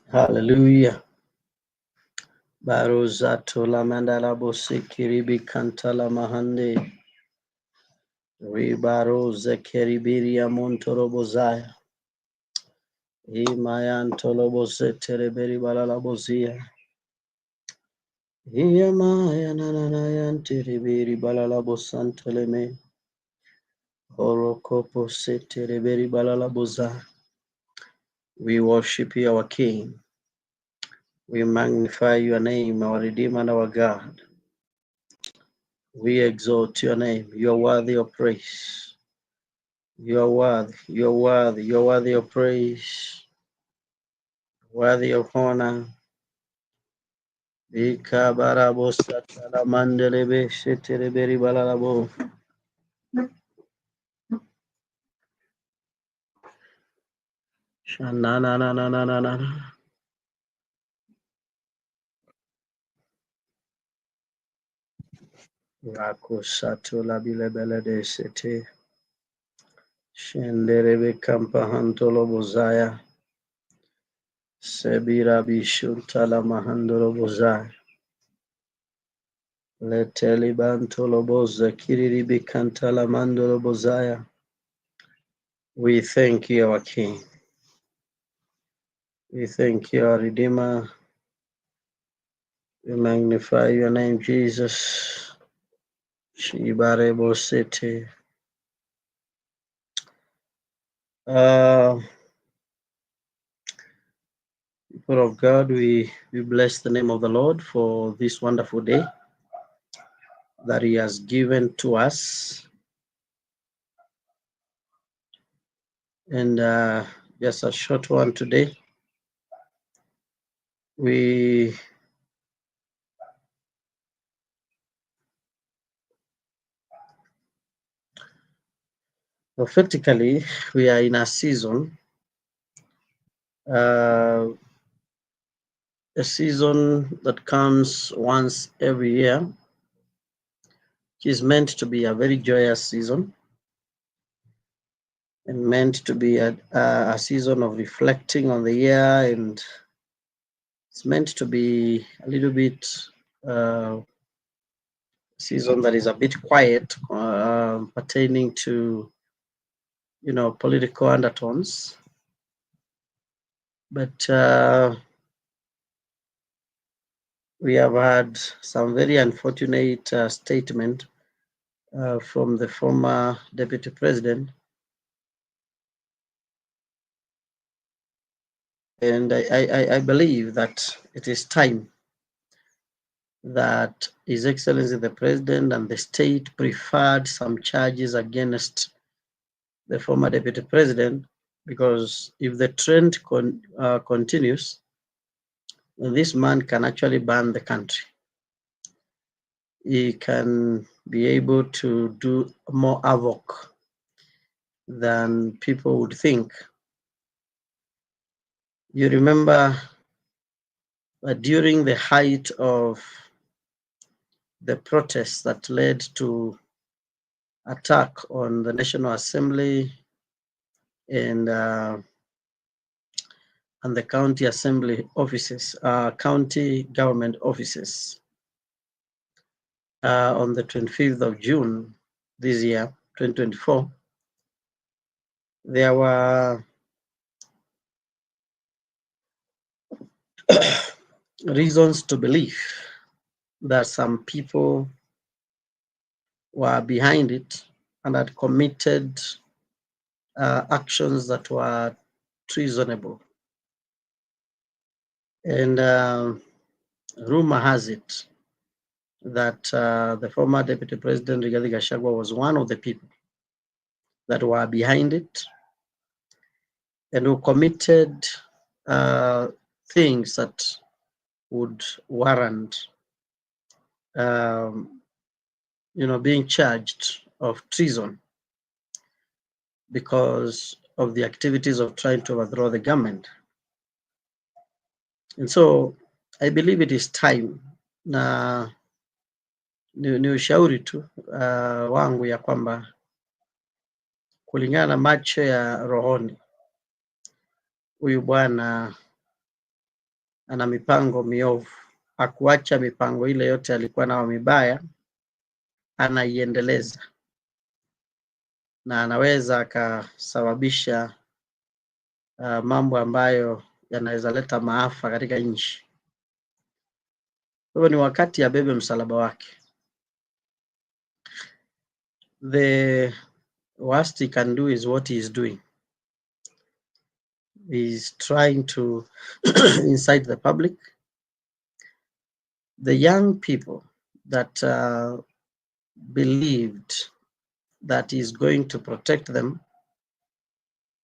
Hallelujah. Barozato la mandala bose kiribi kantala mahande. Ribaroze keribiria montoro bozaya. Imayan tolobose tereberi balala bozia. Iyamaya nananayan tereberi balala bosanteleme. Horokopo se tereberi balala boza. We worship you, our King. We magnify your name, our Redeemer and our God. We exalt your name. You are worthy of praise. You are worthy. You are worthy. You are worthy of praise. Worthy of honor. Ikabarabo satala mandelebe sheteleberi balalabo. Shanana na na na na na. Rako satula bilebele de sete. Shenderebe kampahantolo bozaya. Sebira bishuntala mahandolo bozaya. Leteli bantolo boza kiriribi kantala mandolo bozaya. We thank you, our King. We thank you, our Redeemer. We magnify your name, Jesus. Shibarebo City. People of God, we bless the name of the Lord for this wonderful day that He has given to us. And just a short one today. Prophetically, we are in a season, a season that comes once every year, which is meant to be a very joyous season and meant to be a season of reflecting on the year, and it's meant to be a little bit season that is a bit quiet, pertaining to political undertones. But we have had some very unfortunate statement from the former deputy president, and I believe that it is time that His Excellency the President and the state preferred some charges against the former deputy president, because if the trend continues, this man can actually ban the country. He can be able to do more havoc than people would think. You remember that during the height of the protests that led to attack on the National Assembly and the county assembly offices, county government offices, on the 25th of June this year, 2024, there were reasons to believe that some people were behind it and had committed actions that were treasonable. And rumor has it that the former deputy president, Gachagua, was one of the people that were behind it and who committed things that would warrant being charged of treason because of the activities of trying to overthrow the government. And so I believe it is time na ni ushauri tu wangu ya kwamba kulingana na macho ya rohoni, huyu bwana ana mipango miovu. Hakuacha mipango ile yote alikuwa nayo mibaya, anaiendeleza na anaweza akasababisha mambo ambayo yanaweza leta maafa katika nchi. Kwa hiyo ni wakati abebe msalaba wake. The worst he can do is what he is doing. He is trying to incite the public. The young people that believed that he is going to protect them,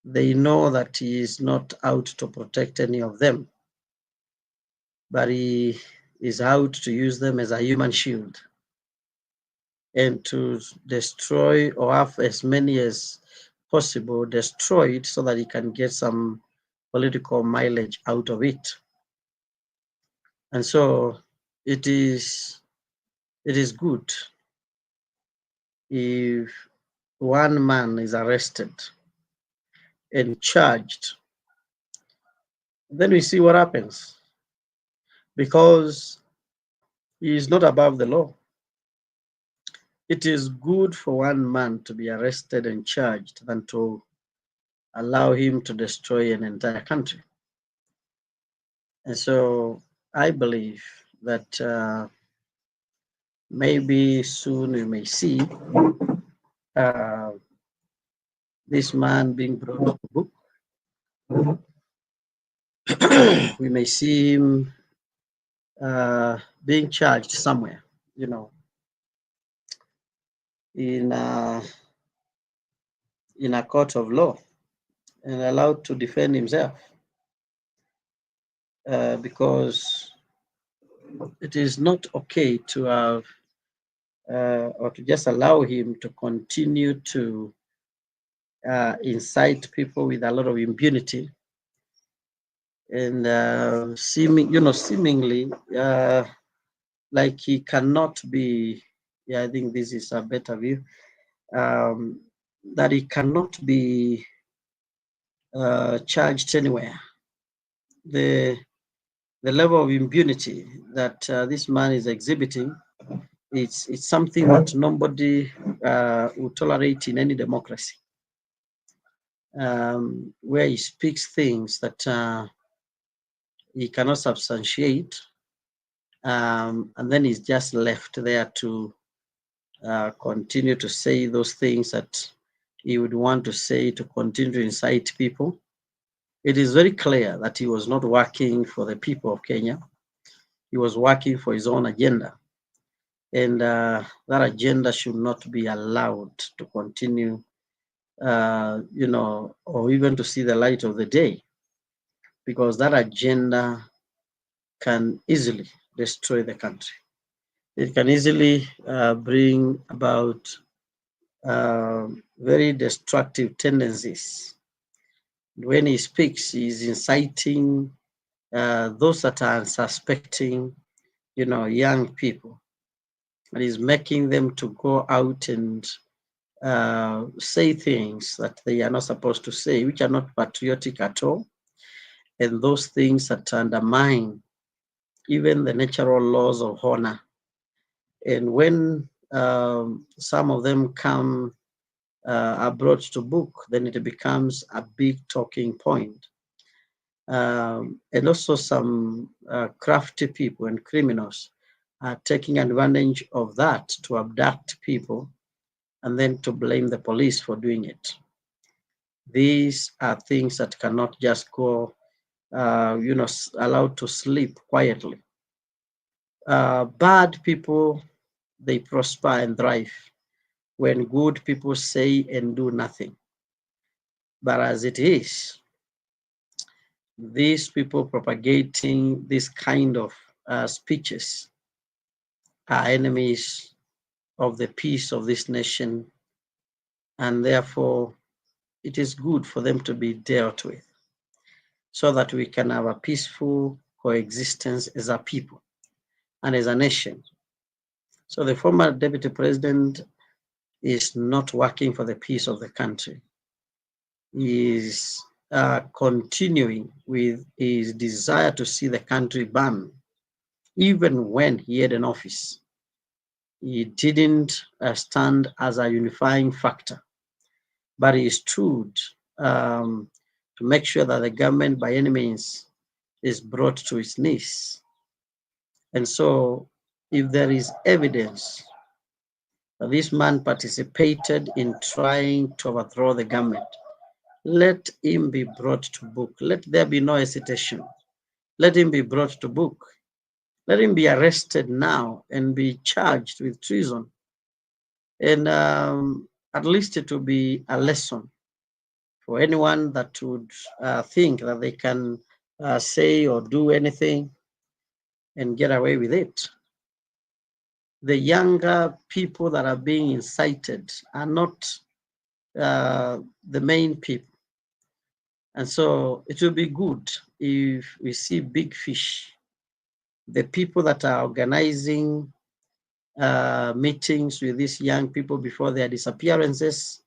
they know that he is not out to protect any of them, but he is out to use them as a human shield and to destroy, or have as many as possible destroyed, so that he can get some political mileage out of it. And so it is good if one man is arrested and charged, then we see what happens, because he is not above the law. It is good for one man to be arrested and charged than to allow him to destroy an entire country. And so I believe that maybe soon we may see this man being brought to book. We may see him being charged somewhere, in a court of law, and allowed to defend himself, because it is not okay to have or to just allow him to continue to incite people with a lot of impunity, and seemingly like he cannot be. I think this is a better view, that he cannot be charged anywhere. The level of impunity that this man is exhibiting, it's something that nobody would tolerate in any democracy, where he speaks things that he cannot substantiate, and then he's just left there to continue to say those things that he would want to say, to continue to incite people. It is very clear that he was not working for the people of Kenya. He was working for his own agenda. And that agenda should not be allowed to continue, or even to see the light of the day, because that agenda can easily destroy the country. It can easily bring about very destructive tendencies. When he speaks, he's inciting those that are unsuspecting, young people, and he's making them to go out and say things that they are not supposed to say, which are not patriotic at all, and those things that undermine even the natural laws of honor. And when some of them come are brought to book, then it becomes a big talking point. And also some crafty people and criminals are taking advantage of that to abduct people and then to blame the police for doing it. These are things that cannot just go, allowed to sleep quietly. Bad people, they prosper and thrive when good people say and do nothing. But as it is, these people propagating this kind of speeches are enemies of the peace of this nation, and therefore it is good for them to be dealt with, so that we can have a peaceful coexistence as a people and as a nation. So the former deputy president is not working for the peace of the country. He is continuing with his desire to see the country burn, even when he had an office. He didn't stand as a unifying factor, but he stood to make sure that the government, by any means, is brought to its knees. And so, if there is evidence that this man participated in trying to overthrow the government, let him be brought to book. Let there be no hesitation. Let him be brought to book. Let him be arrested now and be charged with treason. And at least it will be a lesson for anyone that would think that they can say or do anything and get away with it. The younger people that are being incited are not the main people. And so it will be good if we see big fish, the people that are organizing meetings with these young people before their disappearances,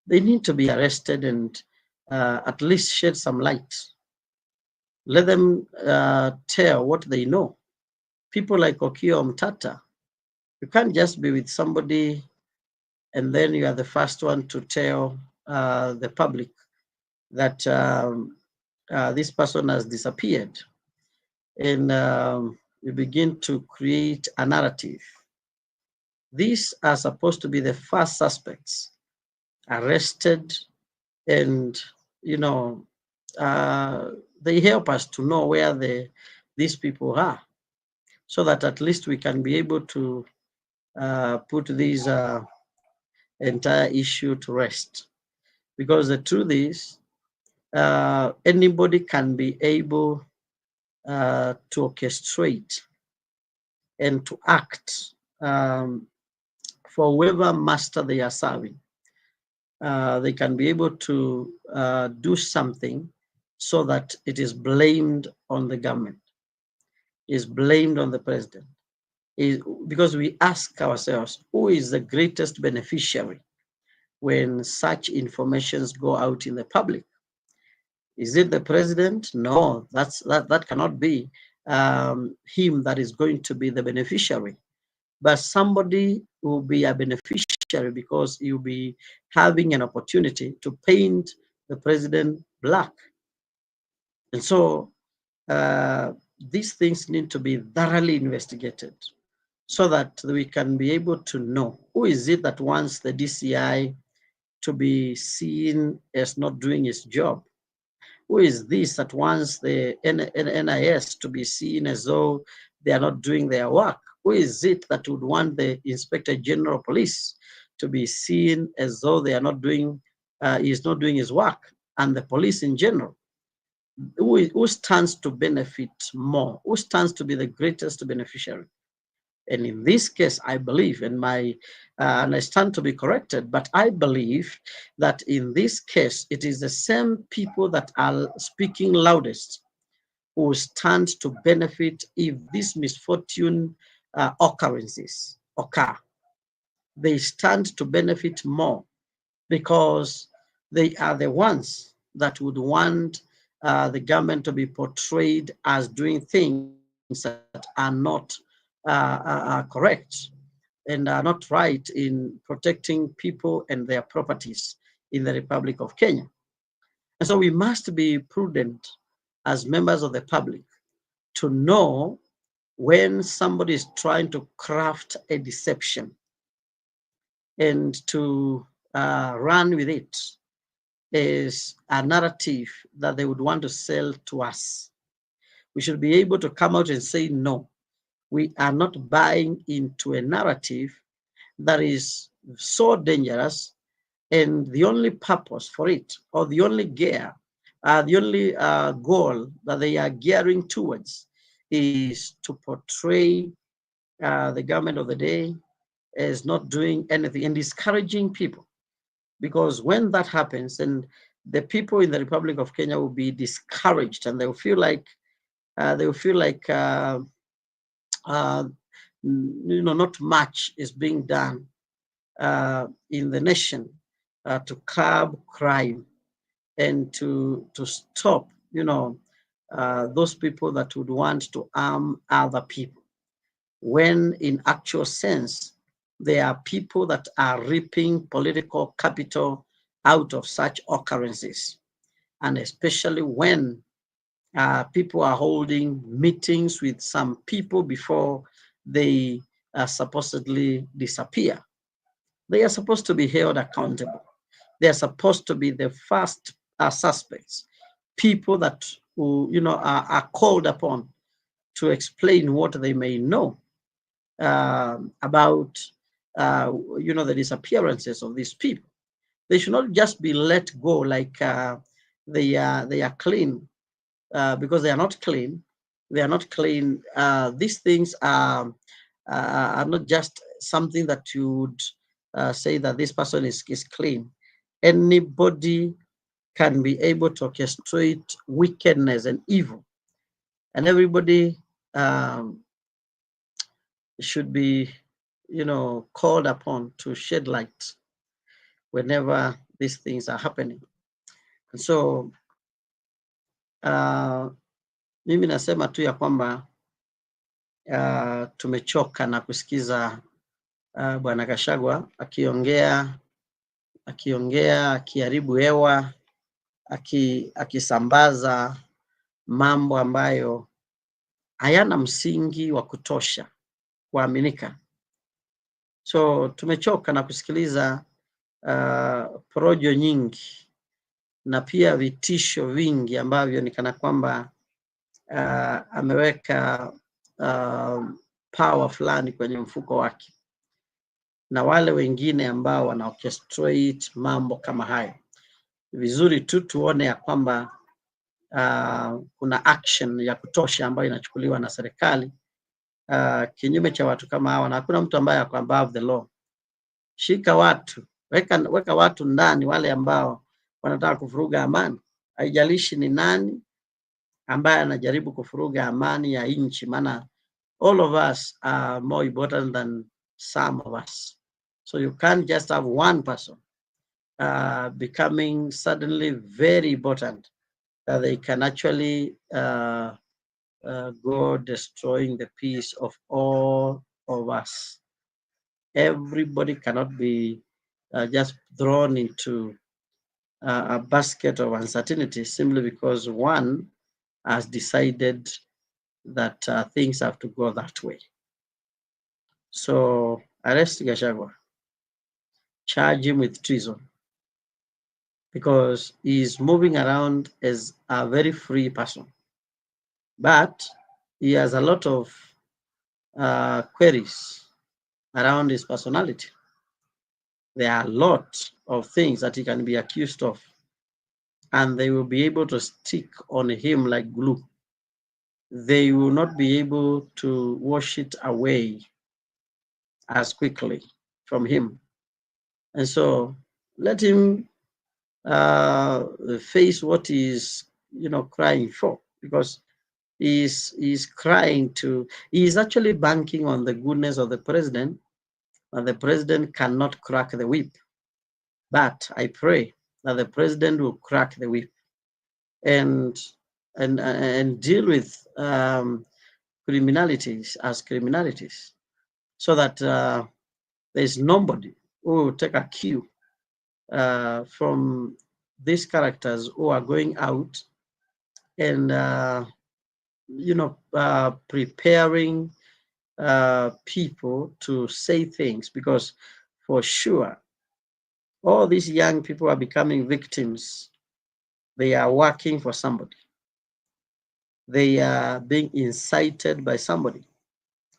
they need to be arrested and at least shed some light. Let them tell what they know. People like Okiya Omtata, you can't just be with somebody and then you are the first one to tell the public that this person has disappeared. And you begin to create a narrative. These are supposed to be the first suspects arrested, and they help us to know where these people are, so that at least we can be able to put this entire issue to rest. Because the truth is, anybody can be able to orchestrate and to act for whoever master they are serving. They can be able to do something so that it is blamed on the government, is blamed on the president. Because we ask ourselves, who is the greatest beneficiary when such informations go out in the public? Is it the president? No, that cannot be him that is going to be the beneficiary. But somebody will be a beneficiary because you'll be having an opportunity to paint the president black. And so these things need to be thoroughly investigated so that we can be able to know who is it that wants the DCI to be seen as not doing its job. Who is this that wants the NIS to be seen as though they are not doing their work? Who is it that would want the Inspector General of Police to be seen as though they are not doing, he is not doing his work, and the police in general? Who stands to benefit more? Who stands to be the greatest beneficiary? And in this case, I believe, and I stand to be corrected, but I believe that in this case, it is the same people that are speaking loudest who stand to benefit if this misfortune occurrences occur. They stand to benefit more because they are the ones that would want the government to be portrayed as doing things that are not correct and are not right in protecting people and their properties in the Republic of Kenya. And so we must be prudent as members of the public to know when somebody is trying to craft a deception and to run with it as a narrative that they would want to sell to us. We should be able to come out and say, no, we are not buying into a narrative that is so dangerous, and the only purpose for it, or the only goal that they are gearing towards is to portray the government of the day as not doing anything and discouraging people. Because when that happens, and the people in the Republic of Kenya will be discouraged, and they will feel like not much is being done in the nation to curb crime and to stop, those people that would want to harm other people, when in actual sense, there are people that are reaping political capital out of such occurrences. And especially when people are holding meetings with some people before they supposedly disappear. They are supposed to be held accountable. They are supposed to be the first suspects, people that are called upon to explain what they may know about the disappearances of these people. They should not just be let go like they are clean, because they are not clean. They are not clean. These things are not just something that you would say that this person is clean. Anybody can be able to orchestrate wickedness and evil, and everybody should be, called upon to shed light whenever these things are happening. And so mimi nasema tu ya kwamba tumechoka na kusikiza Bwana Gachagua akiongea akiharibu hewa, akisambaza mambo ambayo hayana msingi wa kutosha kuaminika. So tumechoka na kusikiliza porojo nyingi na pia vitisho vingi ambavyo ni kana kwamba ameweka power fulani kwenye mfuko wake, na wale wengine ambao wana orchestrate mambo kama hayo. Vizuri tu tuone ya kwamba kuna action ya kutosha ambayo inachukuliwa na serikali kinyume cha watu kama hawa, na hakuna mtu ambaye ako above the law. Shika watu, weka watu ndani, wale ambao wanataka kufuruga amani. Haijalishi ni nani ambaye anajaribu kufuruga amani ya nchi, maana all of us are more important than some of us. So you can't just have one person becoming suddenly very important that they can actually go destroying the peace of all of us. Everybody cannot be just thrown into a basket of uncertainty simply because one has decided that things have to go that way. So arrest Gachagua, charge him with treason, because he is moving around as a very free person, but he has a lot of queries around his personality. There are a lot of things that he can be accused of, and they will be able to stick on him like glue. They will not be able to wash it away as quickly from him. And so let him face what he is, crying for, because he's crying to, he is actually banking on the goodness of the president, and the president cannot crack the whip. But I pray that the president will crack the whip and deal with criminalities as criminalities, so that there's nobody who will take a cue from these characters who are going out and preparing people to say things, because for sure all these young people are becoming victims. They are working for somebody. They are being incited by somebody.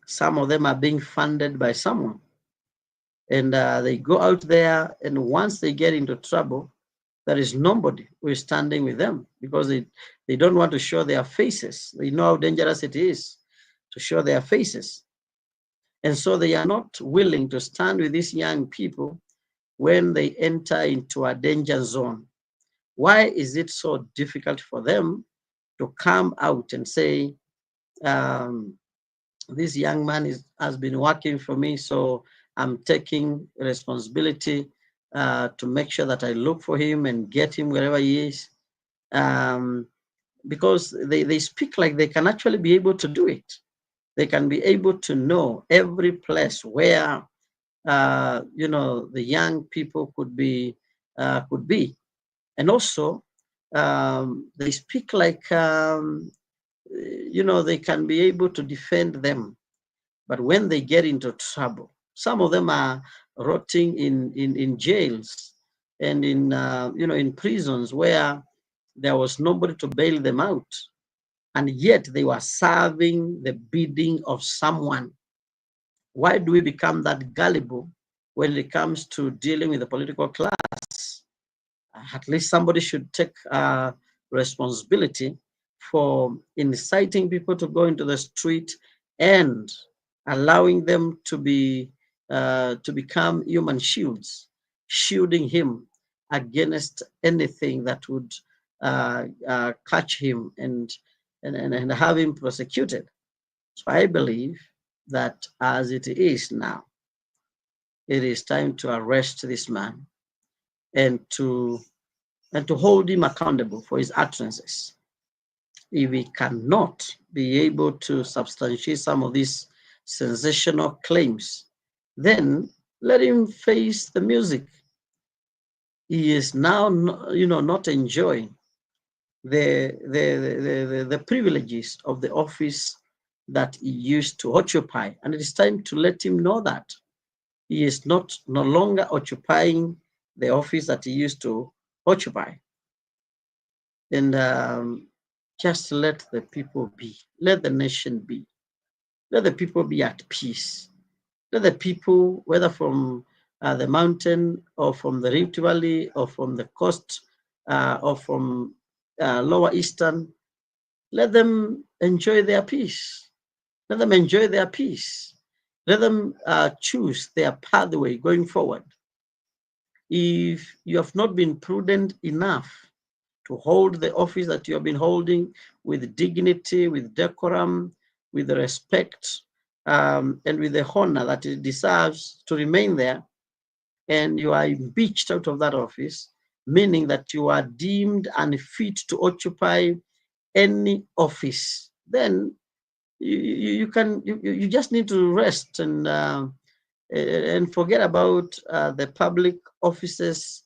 Some of them are being funded by someone. And they go out there, and once they get into trouble, there is nobody who is standing with them, because they don't want to show their faces. They know how dangerous it is to show their faces. And so they are not willing to stand with these young people when they enter into a danger zone. Why is it so difficult for them to come out and say, this young man has been working for me, so I'm taking responsibility to make sure that I look for him and get him wherever he is. Because they speak like they can actually be able to do it. They can be able to know every place where the young people could be. And also they speak like they can be able to defend them. But when they get into trouble, some of them are rotting in jails and in prisons where there was nobody to bail them out, and yet they were serving the bidding of someone. Why do we become that gullible when it comes to dealing with the political class? At least somebody should take responsibility for inciting people to go into the street and allowing them to become human shields, shielding him against anything that would catch him and have him prosecuted. So I believe that as it is now, it is time to arrest this man and to hold him accountable for his utterances. If he cannot be able to substantiate some of these sensational claims, then let him face the music. He is now, not enjoying the privileges of the office that he used to occupy, and it is time to let him know that he is no longer occupying the office that he used to occupy. And just let the people be. Let the nation be. Let the people be at peace. Let the people, whether from the mountain or from the Rift Valley or from the coast or from Lower Eastern, let them enjoy their peace. Let them enjoy their peace. Let them choose their pathway going forward. If you have not been prudent enough to hold the office that you have been holding with dignity, with decorum, with respect, and with the honor that it deserves to remain there, and you are impeached out of that office, meaning that you are deemed unfit to occupy any office, then you just need to rest and forget about the public offices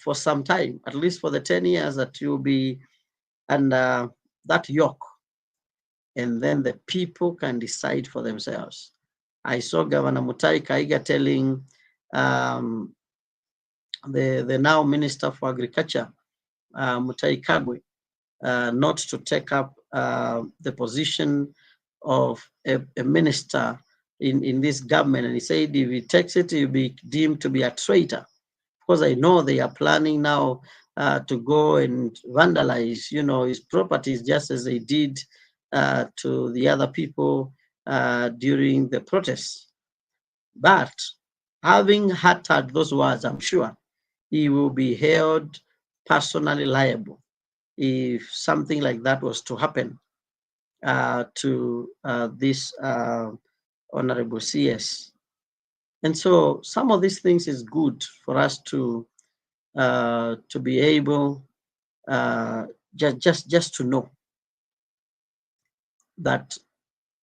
for some time, at least for the 10 years that you'll be under that yoke. And then the people can decide for themselves. I saw Governor Mutahi Kahiga telling the now Minister for Agriculture, Mutahi Kagwe, not to take up the position of a minister in this government. And he said if he takes it, he'll be deemed to be a traitor. Because I know they are planning now to go and vandalize, his properties, just as they did to the other people during the protests. But having uttered those words, I'm sure he will be held personally liable if something like that was to happen to this Honorable CS. And so some of these things is good for us to be able just to know that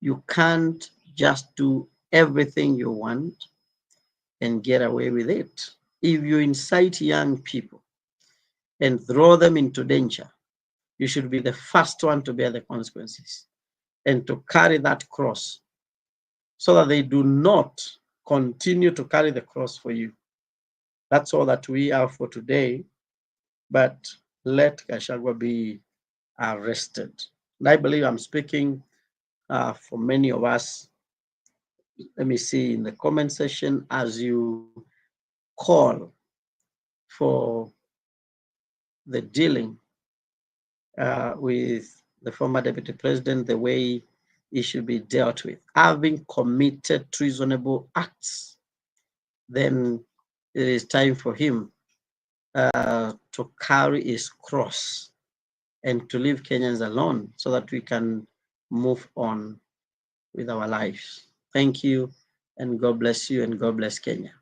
you can't just do everything you want and get away with it. If you incite young people and throw them into danger, you should be the first one to bear the consequences and to carry that cross so that they do not continue to carry the cross for you. That's all that we have for today. But let Gachagua be arrested. And I believe I'm speaking for many of us. Let me see in the comment section as you call for the dealing with the former deputy president, the way he should be dealt with. Having committed treasonable acts, then it is time for him to carry his cross and to leave Kenyans alone so that we can move on with our lives. Thank you, and God bless you, and God bless Kenya.